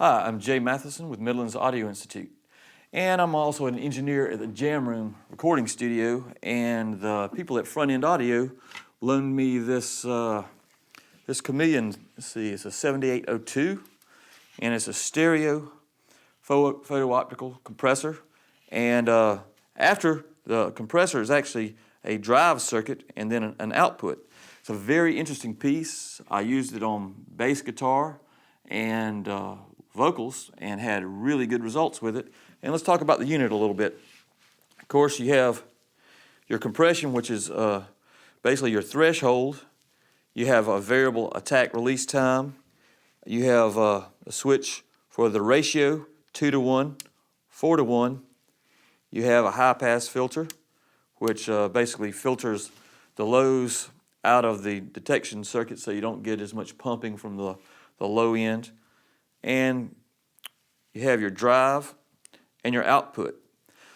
Hi, I'm Jay Matheson with Midlands Audio Institute, and I'm also an engineer at the Jam Room recording studio, and the people at Front End Audio loaned me this Chameleon. Let's see, it's a 7802, and it's a stereo photo-optical compressor, and after the compressor is actually a drive circuit and then an output. It's a very interesting piece. I used it on bass guitar and vocals and had really good results with it. And let's talk about the unit a little bit. Of course, you have your compression, which is basically your threshold. You have a variable attack release time. You have a switch for the ratio, 2:1, 4:1. You have a high pass filter, which basically filters the lows out of the detection circuit so you don't get as much pumping from the low end. And you have your drive and your output.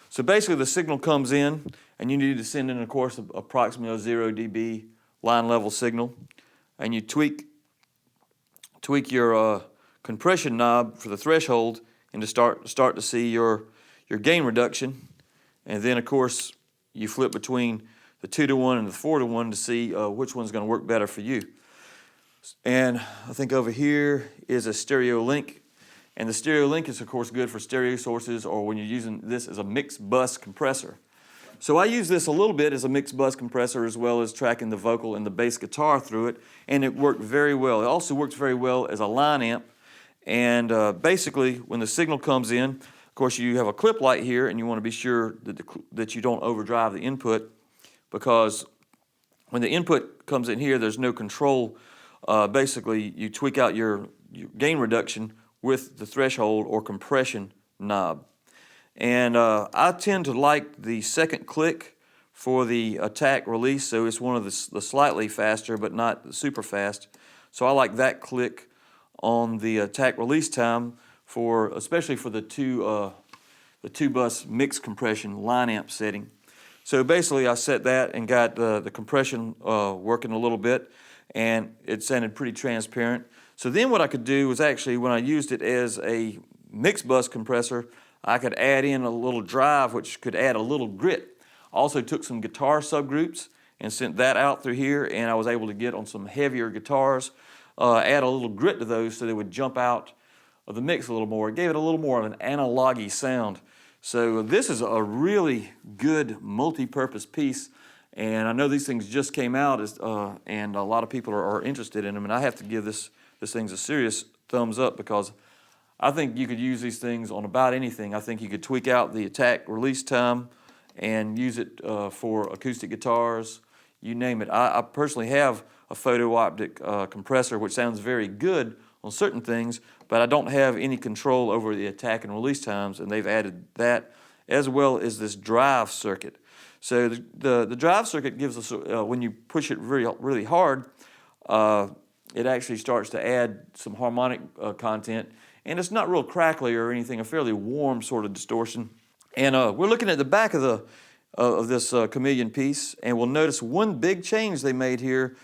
So basically the signal comes in and you need to send in, of course, approximately a 0 dB line level signal. And you tweak your compression knob for the threshold and to start to see your gain reduction. And then, of course, you flip between the 2:1 and the 4:1 to see which one's going to work better for you. And I think over here is a stereo link. And the stereo link is, of course, good for stereo sources or when you're using this as a mixed bus compressor. So I use this a little bit as a mixed bus compressor as well as tracking the vocal and the bass guitar through it, and it worked very well. It also works very well as a line amp, and basically when the signal comes in, of course you have a clip light here and you want to be sure that you don't overdrive the input, because when the input comes in here there's no control. Basically you tweak out your gain reduction with the threshold or compression knob. And I tend to like the second click for the attack release, so it's one of the slightly faster but not super fast. So I like that click on the attack release time especially for the two bus mixed compression line amp setting. So basically I set that and got the compression working a little bit, and it sounded pretty transparent. So then what I could do was actually, when I used it as a mixed bus compressor, I could add in a little drive which could add a little grit. Also took some guitar subgroups and sent that out through here, and I was able to get on some heavier guitars, add a little grit to those so they would jump out of the mix a little more. It gave it a little more of an analog-y sound. So this is a really good multi-purpose piece, and I know these things just came out and a lot of people are interested in them, and I have to give this thing's a serious thumbs up because I think you could use these things on about anything. I think you could tweak out the attack release time and use it for acoustic guitars, you name it. I personally have a photo-optic compressor which sounds very good on certain things, but I don't have any control over the attack and release times, and they've added that as well as this drive circuit. So the drive circuit gives us, when you push it really hard, it actually starts to add some harmonic content, and it's not real crackly or anything, a fairly warm sort of distortion. And we're looking at the back of this Chameleon piece, and we'll notice one big change they made here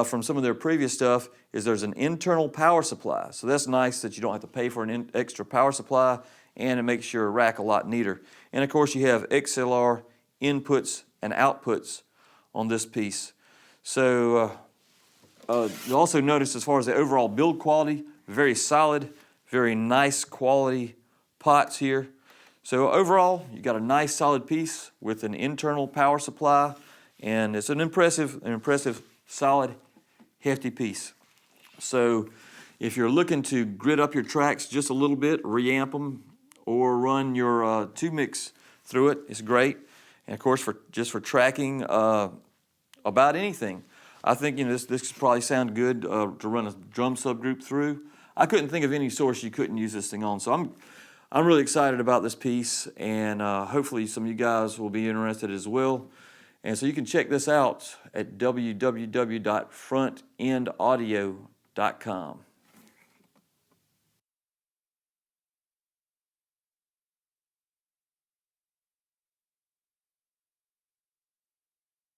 from some of their previous stuff is there's an internal power supply. So that's nice that you don't have to pay for an extra power supply, and it makes your rack a lot neater. And of course you have XLR inputs and outputs on this piece. So you'll also notice as far as the overall build quality, very solid, very nice quality pots here. So overall, you got a nice solid piece with an internal power supply, and it's an impressive, solid, hefty piece. So if you're looking to grit up your tracks just a little bit, reamp them, or run your tube mix through it, it's great. And of course, just for tracking about anything, I think this probably sound good to run a drum subgroup through. I couldn't think of any source you couldn't use this thing on. So I'm really excited about this piece, and hopefully some of you guys will be interested as well. And so you can check this out at www.frontendaudio.com.